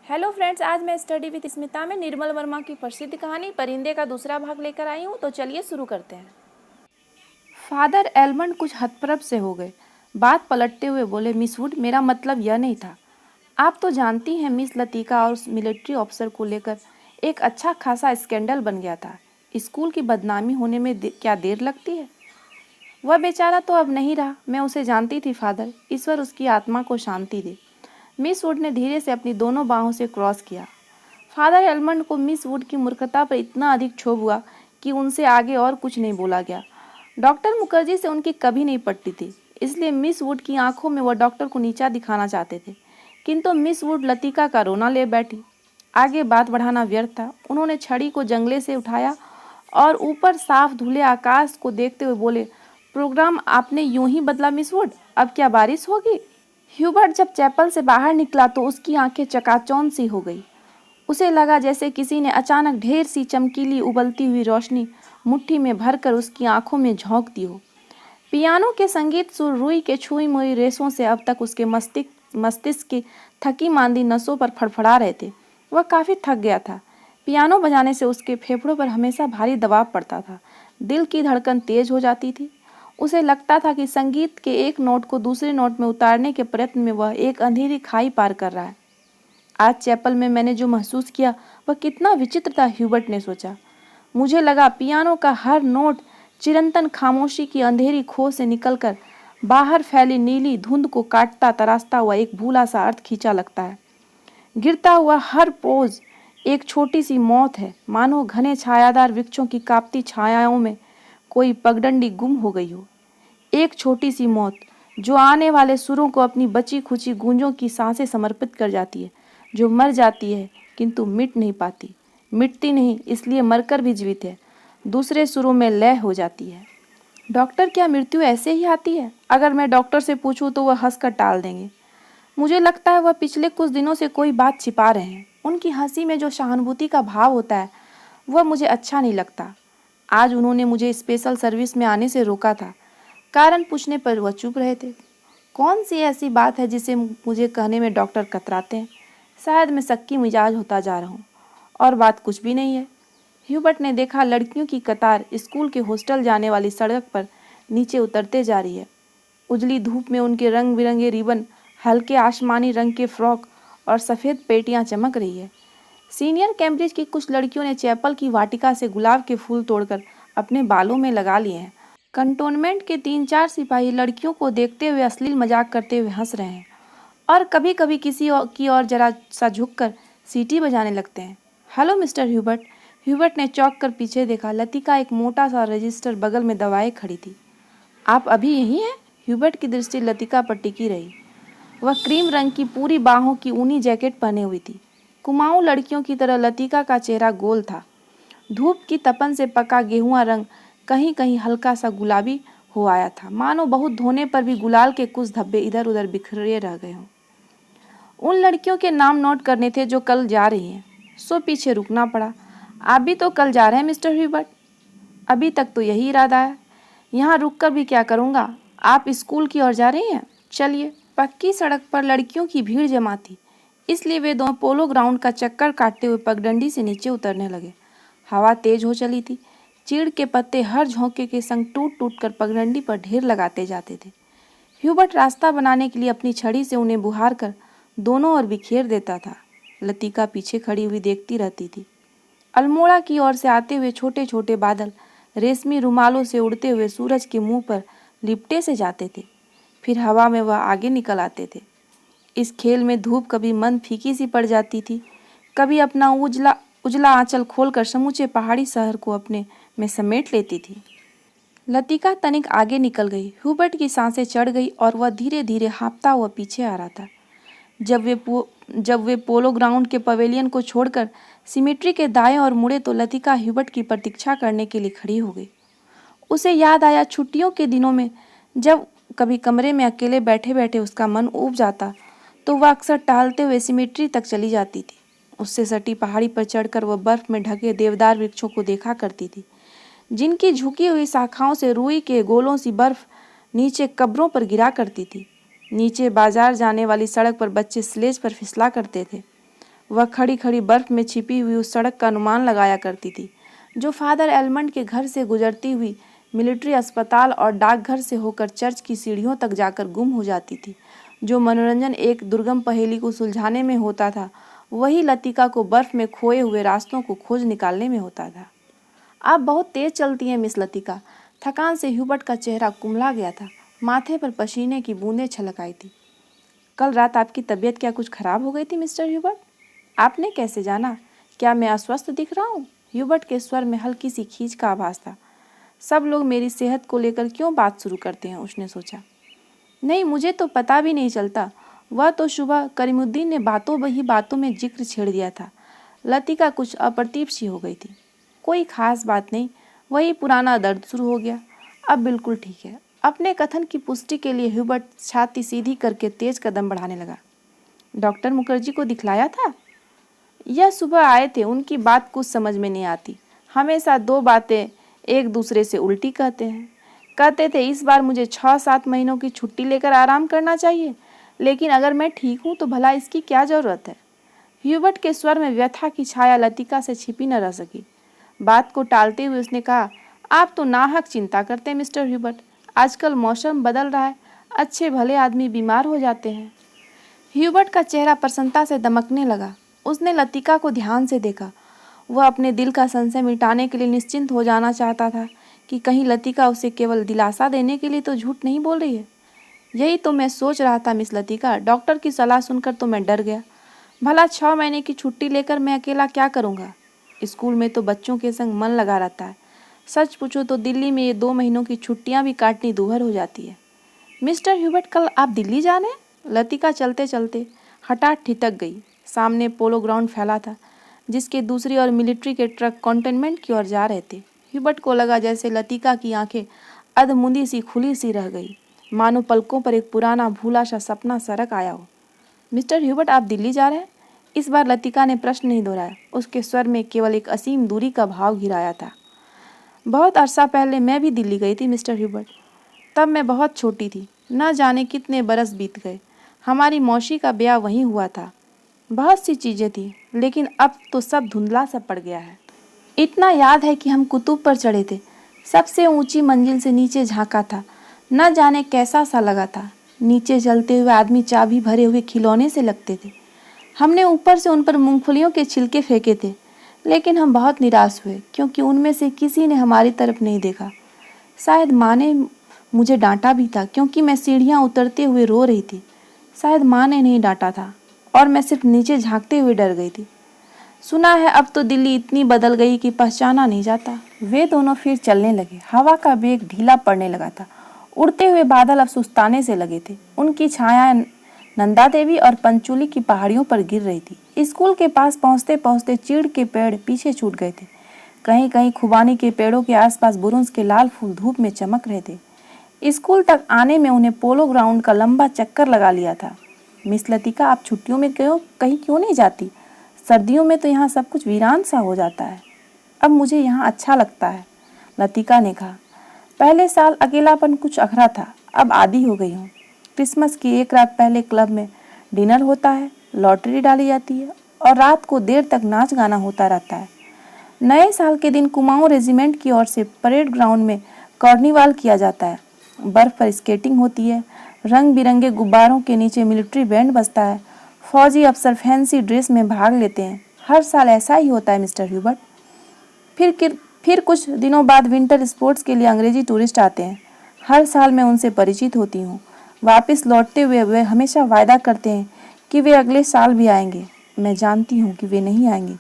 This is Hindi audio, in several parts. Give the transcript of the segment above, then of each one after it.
हेलो फ्रेंड्स, आज मैं स्टडी विद स्मिता में निर्मल वर्मा की प्रसिद्ध कहानी परिंदे का दूसरा भाग लेकर आई हूँ। तो चलिए शुरू करते हैं। फादर एलमंड कुछ हतप्रभ से हो गए। बात पलटते हुए बोले, मिस वुड, मेरा मतलब यह नहीं था। आप तो जानती हैं मिस लतिका और उस मिलिट्री ऑफिसर को लेकर एक अच्छा खासा स्कैंडल बन गया था। स्कूल की बदनामी होने में क्या देर लगती है। वह बेचारा तो अब नहीं रहा। मैं उसे जानती थी फादर, ईश्वर उसकी आत्मा को शांति दे। मिस वुड ने धीरे से अपनी दोनों बाहों से क्रॉस किया। फादर एलमंड को मिस वुड की मूर्खता पर इतना अधिक क्षोभ हुआ कि उनसे आगे और कुछ नहीं बोला गया। डॉक्टर मुखर्जी से उनकी कभी नहीं पटती थी, इसलिए मिस वुड की आंखों में वह डॉक्टर को नीचा दिखाना चाहते थे। किंतु मिस वुड लतिका का रोना ले बैठी। आगे बात बढ़ाना व्यर्थ था। उन्होंने छड़ी को जंगले से उठाया और ऊपर साफ धुले आकाश को देखते हुए बोले, प्रोग्राम आपने यूं ही बदला मिस वुड, अब क्या बारिश होगी। ह्यूबर्ट जब चैपल से बाहर निकला तो उसकी आंखें चकाचौंध सी हो गई। उसे लगा जैसे किसी ने अचानक ढेर सी चमकीली उबलती हुई रोशनी मुट्ठी में भरकर उसकी आंखों में झोंक दी हो। पियानो के संगीत सुर रुई के छुई मुई रेशों से अब तक उसके मस्तिष्क की थकी मांदी नसों पर फड़फड़ा रहे थे। वह काफ़ी थक गया था। पियानो बजाने से उसके फेफड़ों पर हमेशा भारी दबाव पड़ता था। दिल की धड़कन तेज हो जाती थी। उसे लगता था कि संगीत के एक नोट को दूसरे नोट में उतारने के प्रयत्न में वह एक अंधेरी खाई पार कर रहा है। आज चैपल में मैंने जो महसूस किया वह कितना विचित्र था, ह्यूबर्ट ने सोचा। मुझे लगा पियानो का हर नोट चिरंतन खामोशी की अंधेरी खो से निकलकर बाहर फैली नीली धुंध को काटता तराशता हुआ एक भूला सा अर्थ खींचा लगता है। गिरता हुआ हर पोज एक छोटी सी मौत है, मानो घने छायादार वृक्षों की कांपती छायाओं में कोई पगडंडी गुम हो गई हो। एक छोटी सी मौत जो आने वाले सुरों को अपनी बची खुची गूंजों की सांसें समर्पित कर जाती है, जो मर जाती है किंतु मिट नहीं पाती। मिटती नहीं इसलिए मरकर भी जीवित है, दूसरे सुरों में लय हो जाती है। डॉक्टर, क्या मृत्यु ऐसे ही आती है? अगर मैं डॉक्टर से पूछूं तो वह हंसकर टाल देंगे। मुझे लगता है वह पिछले कुछ दिनों से कोई बात छिपा रहे हैं। उनकी हंसी में जो सहानुभूति का भाव होता है वह मुझे अच्छा नहीं लगता। आज उन्होंने मुझे स्पेशल सर्विस में आने से रोका था। कारण पूछने पर वह चुप रहे थे। कौन सी ऐसी बात है जिसे मुझे कहने में डॉक्टर कतराते हैं? शायद मैं सक्की मिजाज होता जा रहा हूँ। और बात कुछ भी नहीं है। ह्यूबर्ट ने देखा लड़कियों की कतार स्कूल के हॉस्टल जाने वाली सड़क पर नीचे उतरते जा रही है। उजली धूप में उनके रंग बिरंगे रिबन, हल्के आसमानी रंग के फ्रॉक और सफ़ेद पेटियां चमक रही है। सीनियर कैम्ब्रिज की कुछ लड़कियों ने चैपल की वाटिका से गुलाब के फूल तोड़कर अपने बालों में लगा लिए हैं। कंटोनमेंट के 3-4 सिपाही लड़कियों को देखते हुए अश्लील मजाक करते हुए हंस रहे हैं और कभी कभी किसी की और जरा सा झुककर सीटी बजाने लगते हैं। Hello mister Hubert. ह्यूबर्ट ने चौंक कर पीछे देखा। लतिका एक मोटा सा रजिस्टर बगल में दबाए खड़ी थी। आप अभी यहीं हैं? ह्यूबर्ट की दृष्टि लतिका पर टिकी रही। वह क्रीम रंग की पूरी बाहों की ऊनी जैकेट पहने हुई थी। कुमाऊं लड़कियों की तरह लतिका का चेहरा गोल था। धूप की तपन से पका गेहुआ रंग कहीं कहीं हल्का सा गुलाबी हो आया था, मानो बहुत धोने पर भी गुलाल के कुछ धब्बे इधर उधर बिखरे रह गए हों। उन लड़कियों के नाम नोट करने थे जो कल जा रही हैं, सो पीछे रुकना पड़ा। आप भी तो कल जा रहे हैं मिस्टर ह्यूबर्ट? अभी तक तो यही इरादा है। यहाँ रुककर भी क्या करूँगा? आप स्कूल की ओर जा रही हैं? चलिए। पक्की सड़क पर लड़कियों की भीड़ जमा थी, इसलिए वे दोनों पोलो ग्राउंड का चक्कर काटते हुए पगडंडी से नीचे उतरने लगे। हवा तेज हो चली थी। चीड़ के पत्ते हर झोंके के संग टूट टूट कर पगडंडी पर ढेर लगाते जाते थे। ह्यूबर्ट रास्ता बनाने के लिए अपनी छड़ी से उन्हें बुहार कर दोनों ओर बिखेर देता था। लतिका पीछे खड़ी हुई देखती रहती थी। अल्मोड़ा की ओर से आते हुए छोटे छोटे बादल रेशमी रुमालों से उड़ते हुए सूरज के मुंह पर लिपटे से जाते थे, फिर हवा में वह आगे निकल आते थे। इस खेल में धूप कभी मंद फीकी सी पड़ जाती थी, कभी अपना उजला उजला आंचल खोलकर समूचे पहाड़ी शहर को अपने में समेट लेती थी। लतिका तनिक आगे निकल गई। ह्यूबर्ट की सांसें चढ़ गई और वह धीरे धीरे हाँफता हुआ पीछे आ रहा था। जब वे पोलो ग्राउंड के पवेलियन को छोड़कर सिमेट्री के दाएं और मुड़े तो लतिका ह्यूबर्ट की प्रतीक्षा करने के लिए खड़ी हो गई। उसे याद आया छुट्टियों के दिनों में जब कभी कमरे में अकेले बैठे बैठे उसका मन ऊब जाता तो वह अक्सर टहलते हुए सिमेट्री तक चली जाती थी। उससे सटी पहाड़ी पर चढ़कर वह बर्फ में ढके देवदार वृक्षों को देखा करती थी, जिनकी झुकी हुई शाखाओं से रुई के गोलों सी बर्फ नीचे कब्रों पर गिरा करती थी। नीचे बाजार जाने वाली सड़क पर बच्चे स्लेज पर फिसला करते थे। वह खड़ी खड़ी बर्फ में छिपी हुई उस सड़क का अनुमान लगाया करती थी जो फादर एलमंड के घर से गुजरती हुई मिलिट्री अस्पताल और डाकघर से होकर चर्च की सीढ़ियों तक जाकर गुम हो जाती थी। जो मनोरंजन एक दुर्गम पहेली को सुलझाने में होता था, वही लतिका को बर्फ में खोए हुए रास्तों को खोज निकालने में होता था। आप बहुत तेज चलती हैं मिस लतिका। थकान से ह्यूबर्ट का चेहरा कुम्हला गया था, माथे पर पसीने की बूंदें छलक आई थी। कल रात आपकी तबीयत क्या कुछ खराब हो गई थी मिस्टर ह्यूबर्ट? आपने कैसे जाना? क्या मैं अस्वस्थ दिख रहा हूँ? ह्यूबर्ट के स्वर में हल्की सी खींच का आभास था। सब लोग मेरी सेहत को लेकर क्यों बात शुरू करते हैं, उसने सोचा। नहीं, मुझे तो पता भी नहीं चलता। वह तो सुबह करीमुद्दीन ने बातों में जिक्र छेड़ दिया था। लतिका कुछ अप्रतीप सी हो गई थी। कोई खास बात नहीं, वही पुराना दर्द शुरू हो गया। अब बिल्कुल ठीक है। अपने कथन की पुष्टि के लिए ह्यूबर्ट छाती सीधी करके तेज कदम बढ़ाने लगा। डॉक्टर मुखर्जी को दिखलाया था? यह सुबह आए थे। उनकी बात कुछ समझ में नहीं आती। हमेशा दो बातें एक दूसरे से उल्टी कहते हैं। कहते थे इस बार मुझे 6-7 महीनों की छुट्टी लेकर आराम करना चाहिए, लेकिन अगर मैं ठीक हूँ तो भला इसकी क्या ज़रूरत है? ह्यूबर्ट के स्वर में व्यथा की छाया लतिका से छिपी न रह सकी। बात को टालते हुए उसने कहा, आप तो नाहक चिंता करते हैं मिस्टर ह्यूबर्ट। आजकल मौसम बदल रहा है, अच्छे भले आदमी बीमार हो जाते हैं। ह्यूबर्ट का चेहरा प्रसन्नता से दमकने लगा। उसने लतिका को ध्यान से देखा। वह अपने दिल का संशय मिटाने के लिए निश्चिंत हो जाना चाहता था कि कहीं लतिका उसे केवल दिलासा देने के लिए तो झूठ नहीं बोल रही है। यही तो मैं सोच रहा था मिस लतिका। डॉक्टर की सलाह सुनकर तो मैं डर गया। भला 6 महीने की छुट्टी लेकर मैं अकेला क्या करूँगा? स्कूल में तो बच्चों के संग मन लगा रहता है। सच पूछो तो दिल्ली में ये 2 महीनों की छुट्टियाँ भी काटनी दूभर हो जाती है। मिस्टर ह्यूबर्ट, कल आप दिल्ली जाने? लतिका चलते चलते हठात ठिठक गई। सामने पोलो ग्राउंड फैला था, जिसके दूसरी ओर मिलिट्री के ट्रक कंटोनमेंट की ओर जा रहे थे। ह्यूबर्ट को लगा जैसे लतिका की आंखें अधमुंदी सी खुली सी रह गई, मानो पलकों पर एक पुराना भूला सा सपना सरक आया हो। मिस्टर ह्यूबर्ट, आप दिल्ली जा रहे हैं? इस बार लतिका ने प्रश्न नहीं दोहराया। उसके स्वर में केवल एक असीम दूरी का भाव घिराया था। बहुत अरसा पहले मैं भी दिल्ली गई थी मिस्टर ह्यूबर्ट। तब मैं बहुत छोटी थी। न जाने कितने बरस बीत गए। हमारी मौसी का ब्याह वहीं हुआ था। बहुत सी चीज़ें थी, लेकिन अब तो सब धुंधला सा पड़ गया है। इतना याद है कि हम कुतुब पर चढ़े थे। सबसे ऊंची मंजिल से नीचे झांका था। न जाने कैसा सा लगा था। नीचे चलते हुए आदमी चाबी भरे हुए खिलौने से लगते थे। हमने ऊपर से उन पर मूंगफलियों के छिलके फेंके थे, लेकिन हम बहुत निराश हुए क्योंकि उनमें से किसी ने हमारी तरफ नहीं देखा। शायद माँ ने मुझे डांटा भी था क्योंकि मैं सीढ़ियाँ उतरते हुए रो रही थी। शायद माँ ने नहीं डांटा था और मैं सिर्फ नीचे झांकते हुए डर गई थी। सुना है अब तो दिल्ली इतनी बदल गई कि पहचाना नहीं जाता। वे दोनों फिर चलने लगे। हवा का वेग ढीला पड़ने लगा था। उड़ते हुए बादल अब सुस्ताने से लगे थे। उनकी छाया नंदा देवी और पंचुली की पहाड़ियों पर गिर रही थी। स्कूल के पास पहुंचते पहुंचते चीड़ के पेड़ पीछे छूट गए थे। कहीं कहीं खुबानी के पेड़ों के आसपास बुरुंस के लाल फूल धूप में चमक रहे थे। स्कूल तक आने में उन्हें पोलो ग्राउंड का लंबा चक्कर लगा लिया था। मिस लतिका, आप छुट्टियों में कहीं क्यों नहीं जाती? सर्दियों में तो यहाँ सब कुछ वीरान सा हो जाता है। अब मुझे यहाँ अच्छा लगता है, लतिका ने कहा। पहले साल अकेलापन कुछ अखरा था, अब आदी हो गई हूँ। क्रिसमस की एक रात पहले क्लब में डिनर होता है, लॉटरी डाली जाती है और रात को देर तक नाच गाना होता रहता है। नए साल के दिन कुमाऊं रेजिमेंट की ओर से परेड ग्राउंड में कार्निवाल किया जाता है। बर्फ पर स्केटिंग होती है। रंग बिरंगे गुब्बारों के नीचे मिलिट्री बैंड बजता है। फौजी अफसर फैंसी ड्रेस में भाग लेते हैं। हर साल ऐसा ही होता है मिस्टर ह्यूबर्ट। फिर कुछ दिनों बाद विंटर स्पोर्ट्स के लिए अंग्रेजी टूरिस्ट आते हैं। हर साल मैं उनसे परिचित होती हूँ। वापस लौटते हुए वे हमेशा वायदा करते हैं कि वे अगले साल भी आएंगे। मैं जानती हूँ कि वे नहीं आएंगे।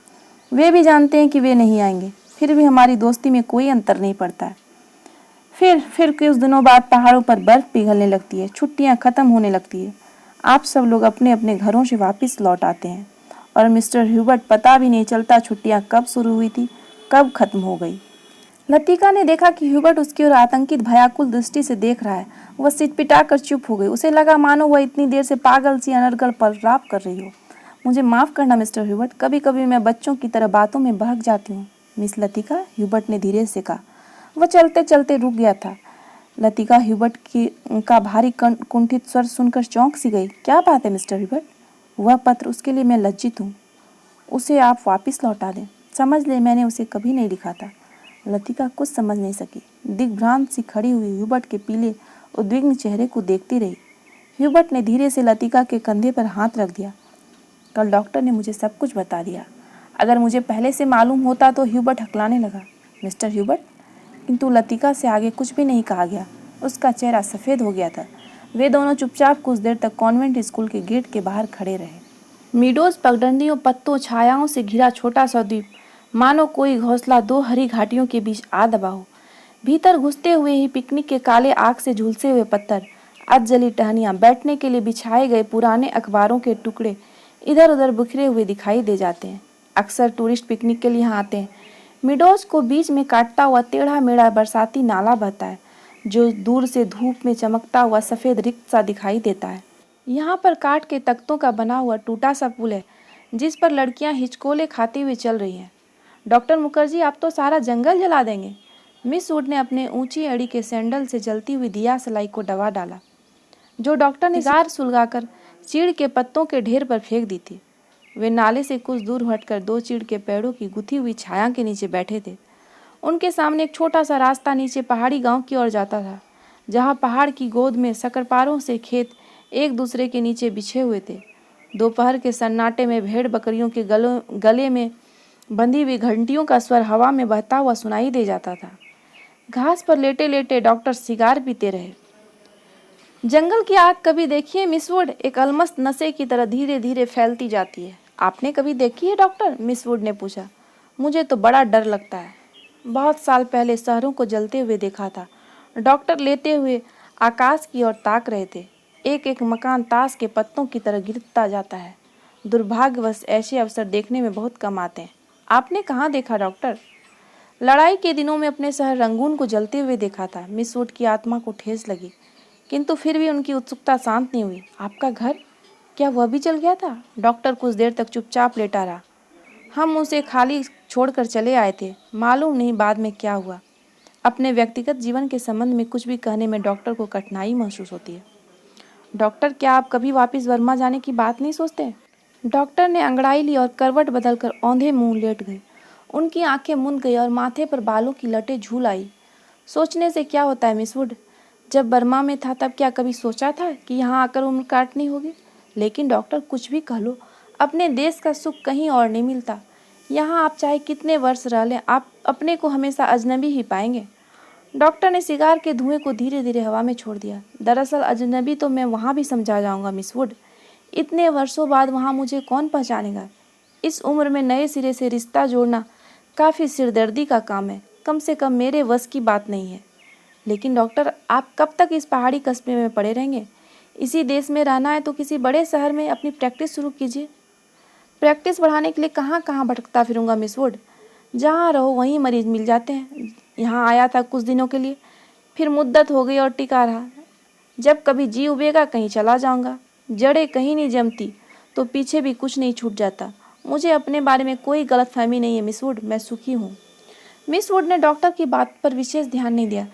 वे भी जानते हैं कि वे नहीं आएंगे। फिर भी हमारी दोस्ती में कोई अंतर नहीं पड़ता है। फिर कुछ दिनों बाद पहाड़ों पर बर्फ पिघलने लगती है। छुट्टियाँ खत्म होने लगती है। आप सब लोग अपने अपने घरों से वापस लौट आते हैं और मिस्टर ह्यूबर्ट, पता भी नहीं चलता छुट्टियाँ कब शुरू हुई थी, कब खत्म हो गई। लतिका ने देखा कि ह्यूबर्ट उसकी ओर आतंकित भयाकुल दृष्टि से देख रहा है। वह सिटपिटा कर चुप हो गई। उसे लगा मानो वह इतनी देर से पागल सी अनर्गल पलराव कर रही हो। मुझे माफ़ करना मिस्टर ह्यूबर्ट, कभी कभी मैं बच्चों की तरह बातों में बहक जाती हूँ। मिस लतिका, ह्यूबर्ट ने धीरे से कहा। वह चलते चलते रुक गया था। लतिका ह्यूबर्ट का भारी कुंठित स्वर सुनकर चौंक सी गई। क्या बात है मिस्टर ह्यूबर्ट? वह पत्र, उसके लिए मैं लज्जित हूँ। उसे आप वापस लौटा दें। समझ ले, मैंने उसे कभी नहीं लिखा था। लतिका कुछ समझ नहीं सकी। दिग्भ्रांत सी खड़ी हुई ह्यूबर्ट के पीले उद्विग्न चेहरे को देखती रही। ह्यूबर्ट ने धीरे से लतिका के कंधे पर हाथ रख दिया। कल डॉक्टर ने मुझे सब कुछ बता दिया। अगर मुझे पहले से मालूम होता तो। ह्यूबर्ट हकलाने लगा। Mister Hubert. किंतु लतिका से आगे कुछ भी नहीं कहा गया। उसका चेहरा सफ़ेद हो गया था। वे दोनों चुपचाप कुछ देर तक कॉन्वेंट स्कूल के गेट के बाहर खड़े रहे। मीडोज पगडंडियों, पत्तों, छायाओं से घिरा छोटा सा द्वीप, मानो कोई घोंसला दो हरी घाटियों के बीच आ दबा हो। भीतर घुसते हुए ही पिकनिक के काले आग से झुलसे हुए पत्थर, अधजली टहनियाँ, बैठने के लिए बिछाए गए पुराने अखबारों के टुकड़े इधर उधर बिखरे हुए दिखाई दे जाते हैं। अक्सर टूरिस्ट पिकनिक के लिए यहाँ आते हैं। मीडोज को बीच में काटता हुआ टेढ़ा मेढ़ा बरसाती नाला बहता है, जो दूर से धूप में चमकता हुआ सफ़ेद रिक्त सा दिखाई देता है। यहाँ पर काठ के तख्तों का बना हुआ टूटा सा पुल है, जिस पर लड़कियाँ हिचकोले खाती हुई चल रही हैं। डॉक्टर मुखर्जी, आप तो सारा जंगल जला देंगे। मिस वुड ने अपने ऊंची एड़ी के सैंडल से जलती हुई दिया सलाई को दबा डाला, जो डॉक्टर ने सिगार सुलगाकर चीड़ के पत्तों के ढेर पर फेंक दी थी। वे नाले से कुछ दूर हटकर दो चीड़ के पेड़ों की गुथी हुई छाया के नीचे बैठे थे। उनके सामने एक छोटा सा रास्ता नीचे पहाड़ी गांव की ओर जाता था, जहां पहाड़ की गोद में शकरपारों से खेत एक दूसरे के नीचे बिछे हुए थे। दोपहर के सन्नाटे में भेड़ बकरियों के गले में बंधी हुई घंटियों का स्वर हवा में बहता हुआ सुनाई दे जाता था। घास पर लेटे लेटे डॉक्टर सिगार पीते रहे। जंगल की आग कभी देखी है मिस वुड? एक अलमस्त नशे की तरह धीरे धीरे फैलती जाती है। आपने कभी देखी है डॉक्टर? मिस वुड ने पूछा। मुझे तो बड़ा डर लगता है। बहुत साल पहले शहरों को जलते हुए देखा था। डॉक्टर लेते हुए आकाश की ओर ताक रहे थे। एक एक मकान ताश के पत्तों की तरह गिरता जाता है। दुर्भाग्यवश ऐसे अवसर देखने में बहुत कम आते हैं। आपने कहाँ देखा डॉक्टर? लड़ाई के दिनों में अपने शहर रंगून को जलते हुए देखा था। मिस वुड की आत्मा को ठेस लगी, किंतु फिर भी उनकी उत्सुकता शांत नहीं हुई। आपका घर, क्या वह भी जल गया था? डॉक्टर कुछ देर तक चुपचाप लेटा रहा। हम उसे खाली छोड़कर चले आए थे। मालूम नहीं बाद में क्या हुआ। अपने व्यक्तिगत जीवन के संबंध में कुछ भी कहने में डॉक्टर को कठिनाई महसूस होती है। डॉक्टर, क्या आप कभी वापस वर्मा जाने की बात नहीं सोचते? डॉक्टर ने अंगड़ाई ली और करवट बदलकर औंधे मुंह लेट गए। उनकी आंखें मुंद गई और माथे पर बालों की लटें झूल आई। सोचने से क्या होता है मिस वुड? जब बर्मा में था तब क्या कभी सोचा था कि यहाँ आकर उम्र काटनी होगी? लेकिन डॉक्टर, कुछ भी कह लो, अपने देश का सुख कहीं और नहीं मिलता। यहाँ आप चाहे कितने वर्ष रह लें, आप अपने को हमेशा अजनबी ही पाएंगे। डॉक्टर ने सिगार के धुएं को धीरे धीरे हवा में छोड़ दिया। दरअसल अजनबी तो मैं वहाँ भी समझा जाऊँगा मिस वुड। इतने वर्षों बाद वहाँ मुझे कौन पहचानेगा? इस उम्र में नए सिरे से रिश्ता जोड़ना काफ़ी सिरदर्दी का काम है। कम से कम मेरे वश की बात नहीं है। लेकिन डॉक्टर, आप कब तक इस पहाड़ी कस्बे में पड़े रहेंगे? इसी देश में रहना है तो किसी बड़े शहर में अपनी प्रैक्टिस शुरू कीजिए। प्रैक्टिस बढ़ाने के लिए कहाँ कहाँ भटकता फिरूंगा मिस वुड? जहाँ रहो वहीं मरीज मिल जाते हैं। यहाँ आया था कुछ दिनों के लिए, फिर मुद्दत हो गई और टिका रहा। जब कभी जी उबेगा कहीं चला जाऊँगा। जड़ें कहीं नहीं जमती तो पीछे भी कुछ नहीं छूट जाता। मुझे अपने बारे में कोई गलतफहमी नहीं है मिस वुड, मैं सुखी हूँ। मिस वुड ने डॉक्टर की बात पर विशेष ध्यान नहीं दिया।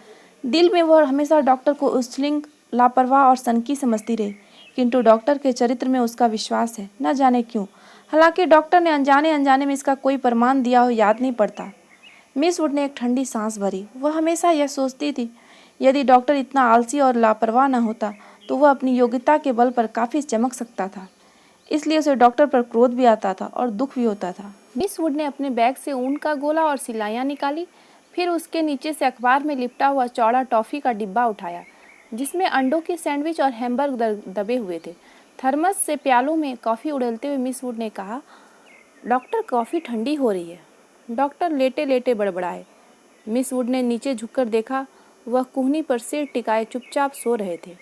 दिल में वह हमेशा डॉक्टर को उछलिंग, लापरवाह और सनकी समझती रही, किंतु डॉक्टर के चरित्र में उसका विश्वास है, न जाने क्यों। हालांकि डॉक्टर ने अनजाने अनजाने में इसका कोई प्रमाण दिया हो याद नहीं पड़ता। मिस वुड ने एक ठंडी सांस भरी। वह हमेशा यह सोचती थी, यदि डॉक्टर इतना आलसी और लापरवाह न होता तो वह अपनी योग्यता के बल पर काफ़ी चमक सकता था। इसलिए उसे डॉक्टर पर क्रोध भी आता था और दुख भी होता था। मिस वुड ने अपने बैग से ऊन का गोला और सिलाइयाँ निकाली। फिर उसके नीचे से अखबार में लिपटा हुआ चौड़ा टॉफ़ी का डिब्बा उठाया, जिसमें अंडों की सैंडविच और हैमबर्गर दबे हुए थे। थर्मस से प्यालों में कॉफ़ी उड़ेलते हुए मिस वुड ने कहा, डॉक्टर, कॉफ़ी ठंडी हो रही है। डॉक्टर लेटे लेटे बड़बड़ाए। मिस वुड ने नीचे झुककर देखा। वह कूहनी पर सिर टिकाए चुपचाप सो रहे थे।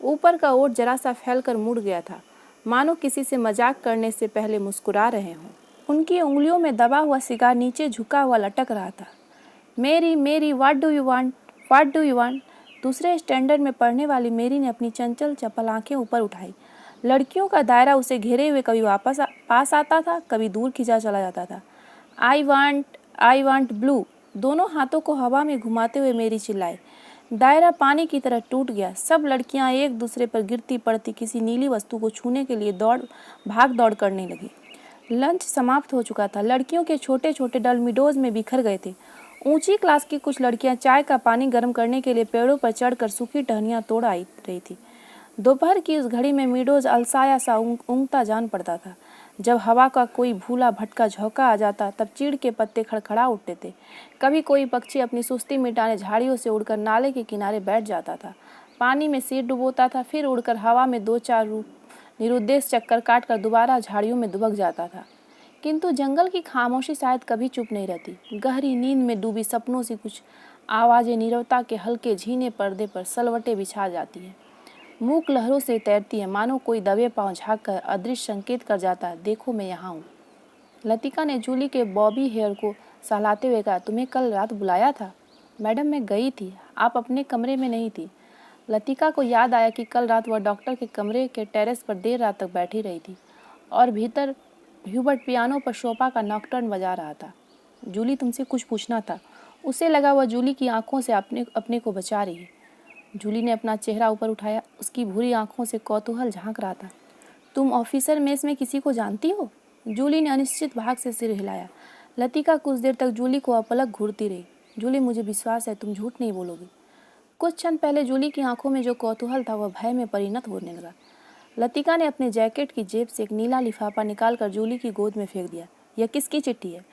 ऊपर का ओट जरा सा फैलकर मुड़ गया था, मानो किसी से मजाक करने से पहले मुस्कुरा रहे हों। उनकी उंगलियों में दबा हुआ सिगार नीचे झुका हुआ लटक रहा था। मेरी मेरी, what do you want, what do you want? दूसरे स्टैंडर्ड में पढ़ने वाली मेरी ने अपनी चंचल चपल आंखें ऊपर उठाई। लड़कियों का दायरा उसे घेरे हुए कभी वापस पास आता था, कभी दूर खिंचा चला जाता था। I want blue. दोनों हाथों को हवा में घुमाते हुए मेरी चिल्लाई। दायरा पानी की तरह टूट गया। सब लड़कियां एक दूसरे पर गिरती पड़ती किसी नीली वस्तु को छूने के लिए भाग दौड़ करने लगी। लंच समाप्त हो चुका था। लड़कियों के छोटे छोटे दल मिडोज में बिखर गए थे। ऊंची क्लास की कुछ लड़कियां चाय का पानी गर्म करने के लिए पेड़ों पर चढ़कर सूखी टहनियां तोड़ आई रही थी। दोपहर की उस घड़ी में मिडोज अलसाया सा ऊँगता जान पड़ता था। जब हवा का कोई भूला भटका झोंका आ जाता तब चीड़ के पत्ते खड़खड़ा उठते थे। कभी कोई पक्षी अपनी सुस्ती मिटाने झाड़ियों से उड़कर नाले के किनारे बैठ जाता था, पानी में सिर डुबोता था, फिर उड़कर हवा में 2-4 निरुद्देश चक्कर काटकर दोबारा झाड़ियों में दुबक जाता था। किंतु जंगल की खामोशी शायद कभी चुप नहीं रहती। गहरी नींद में डूबी सपनों से कुछ आवाज़ें नीरवता के हल्के झीने पर्दे पर सलवटे बिछा जाती हैं। मूक लहरों से तैरती है, मानो कोई दबे पांव झाँक कर अदृश्य संकेत कर जाता है, देखो मैं यहाँ हूँ। लतिका ने जूली के बॉबी हेयर को सहलाते हुए कहा, तुम्हें कल रात बुलाया था? मैडम मैं गई थी, आप अपने कमरे में नहीं थी। लतिका को याद आया कि कल रात वह डॉक्टर के कमरे के टेरेस पर देर रात तक बैठी रही थी और भीतर ह्यूबर्ट पियानो पर शोपा का नॉकटर्न बजा रहा था। जूली तुमसे कुछ पूछना था। उसे लगा वह जूली की आंखों से अपने को बचा रही है। जूली ने अपना चेहरा ऊपर उठाया, उसकी भूरी आंखों से कौतूहल झांक रहा था। तुम ऑफिसर मेस में किसी को जानती हो? जूली ने अनिश्चित भाग से सिर हिलाया। लतिका कुछ देर तक जूली को अपलक घूरती रही। जूली मुझे विश्वास है तुम झूठ नहीं बोलोगी। कुछ क्षण पहले जूली की आंखों में जो कौतूहल था वह भय में परिणत होने लगा। लतिका ने अपने जैकेट की जेब से एक नीला लिफाफा निकालकर जूली की गोद में फेंक दिया। यह किसकी चिट्ठी है?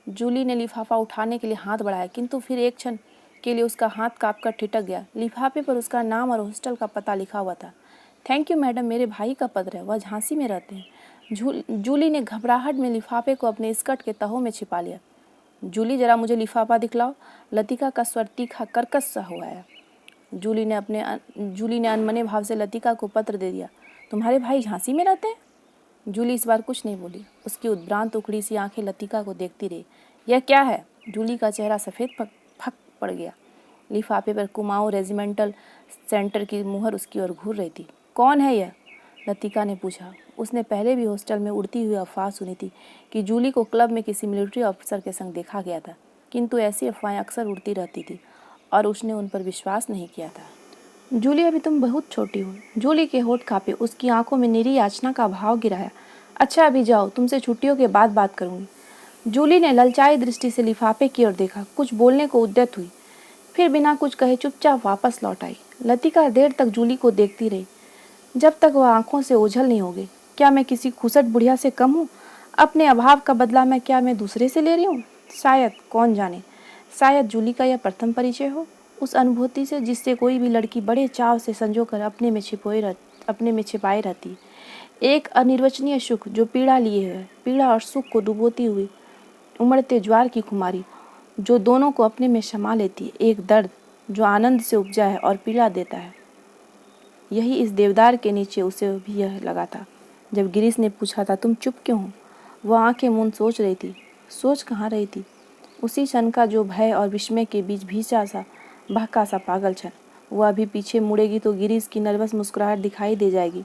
जूली ने लिफाफा उठाने के लिए हाथ बढ़ाया, किंतु फिर एक क्षण के लिए उसका हाथ कांपकर ठिठक गया। लिफाफे पर उसका नाम और हॉस्टल का पता लिखा हुआ था। थैंक यू मैडम, मेरे भाई का पत्र है, वह झांसी में रहते हैं। जूली ने घबराहट में लिफाफे को अपने स्कर्ट के तहों में छिपा लिया। जूली जरा मुझे लिफाफा दिखलाओ। लतिका का स्वर तीखा कर्कश सा हो आया। जूली ने अनमने भाव से लतिका को पत्र दे दिया। तुम्हारे भाई झांसी में रहते हैं? जूली इस बार कुछ नहीं बोली। उसकी उद्भ्रांत उखड़ी सी आंखें लतिका को देखती रही। यह क्या है? जूली का चेहरा सफ़ेद फक पड़ गया। लिफाफे पर कुमाऊं रेजिमेंटल सेंटर की मुहर उसकी ओर घूर रही थी। कौन है यह? लतिका ने पूछा। उसने पहले भी हॉस्टल में उड़ती हुई अफवाह सुनी थी कि जूली को क्लब में किसी मिलिट्री ऑफिसर के संग देखा गया था, किंतु ऐसी अफवाहें अक्सर उड़ती रहती थी और उसने उन पर विश्वास नहीं किया था। जूली अभी तुम बहुत छोटी हो। जूली के होठ कांपे, उसकी आंखों में निरी याचना का भाव गिराया। अच्छा अभी जाओ, तुमसे छुट्टियों के बाद बात करूंगी। जूली ने ललचाई दृष्टि से लिफाफे की ओर देखा, कुछ बोलने को उद्यत हुई, फिर बिना कुछ कहे चुपचाप वापस लौट आई। लतिका देर तक जूली को देखती रही, जब तक वह आंखों से ओझल नहीं हो गई। क्या मैं किसी खुसट बुढ़िया से कम हूँ? अपने अभाव का बदला मैं दूसरे से ले रही हूँ? शायद, कौन जाने, शायद जूली का यह प्रथम परिचय हो उस अनुभूति से जिससे कोई भी लड़की बड़े चाव से संजोकर अपने में छिपाए रहती। एक अनिर्वचनीय सुख जो पीड़ा लिए है, पीड़ा और सुख को डुबोती हुई उमड़ते ज्वार की खुमारी जो दोनों को अपने में समा लेती है। एक दर्द जो आनंद से उपजा है और पीड़ा देता है। यही इस देवदार के नीचे उसे भी यह लगा था। जब गिरीश ने पूछा था तुम चुप क्यों हो, वह आंखें मूंद सोच रही थी। सोच कहाँ रही थी? उसी क्षण का जो भय और विस्मय के बीच भीषा सा बहका सा पागल क्षण। वह अभी पीछे मुड़ेगी तो गिरीश की नर्वस मुस्कुराहट दिखाई दे जाएगी।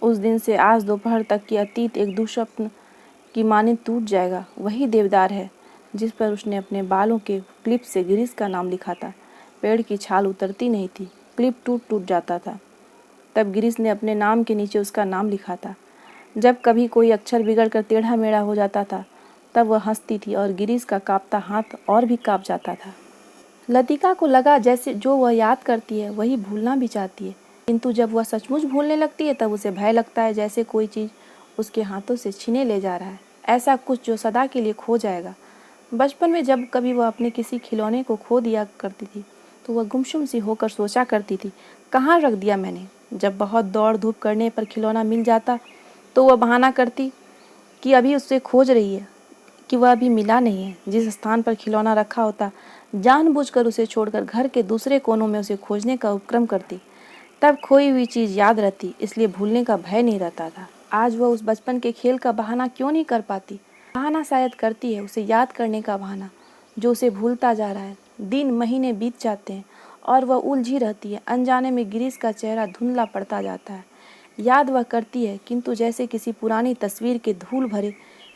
उस दिन से आज दोपहर तक की अतीत एक दुःस्वप्न की माने टूट जाएगा। वही देवदार है जिस पर उसने अपने बालों के क्लिप से गिरीश का नाम लिखा था। पेड़ की छाल उतरती नहीं थी, क्लिप टूट टूट जाता था। तब गिरीश ने अपने नाम के नीचे उसका नाम लिखा था। जब कभी कोई अक्षर बिगड़कर टेढ़ा मेढ़ा हो जाता था तब वह हंसती थी और गिरीश का कांपता हाथ और भी कांप जाता था। लतिका को लगा जैसे जो वह याद करती है वही भूलना भी चाहती है, किंतु जब वह सचमुच भूलने लगती है तब उसे भय लगता है, जैसे कोई चीज़ उसके हाथों से छीने ले जा रहा है, ऐसा कुछ जो सदा के लिए खो जाएगा। बचपन में जब कभी वह अपने किसी खिलौने को खो दिया करती थी तो वह गुमसुम सी होकर सोचा करती थी, कहाँ रख दिया मैंने। जब बहुत दौड़ धूप करने पर खिलौना मिल जाता तो वह बहाना करती कि अभी उससे खोज रही है, कि वह अभी मिला नहीं है। जिस स्थान पर खिलौना रखा होता जानबूझकर उसे छोड़कर घर के दूसरे कोनों में उसे खोजने का उपक्रम करती। तब खोई हुई चीज़ याद रहती, इसलिए भूलने का भय नहीं रहता था। आज वह उस बचपन के खेल का बहाना क्यों नहीं कर पाती? बहाना शायद करती है, उसे याद करने का बहाना जो उसे भूलता जा रहा है। दिन महीने बीत जाते हैं और वह उलझी रहती है। अनजाने में गिरीश का चेहरा धुंधला पड़ता जाता है। याद वह करती है, किंतु जैसे किसी पुरानी तस्वीर के धूल भरे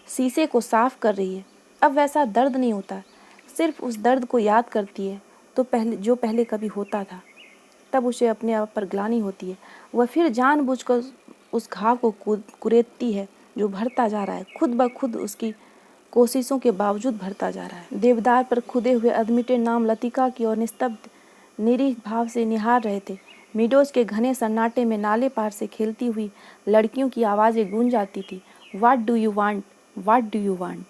शीशे को साफ कर रही है। अब वैसा दर्द नहीं होता, सिर्फ उस दर्द को याद करती है तो पहले कभी होता था। तब उसे अपने आप पर ग्लानि होती है। वह फिर जानबूझकर उस घाव को कुरेदती है जो भरता जा रहा है, खुद ब खुद उसकी कोशिशों के बावजूद भरता जा रहा है। देवदार पर खुदे हुए अदमिटे नाम लतिका की ओर निस्तब्ध निरीह भाव से निहार रहे थे। मीडोज के घने सन्नाटे में नाले पार से खेलती हुई लड़कियों की आवाज़ें गूंज आती थी। What do you want, what do you want.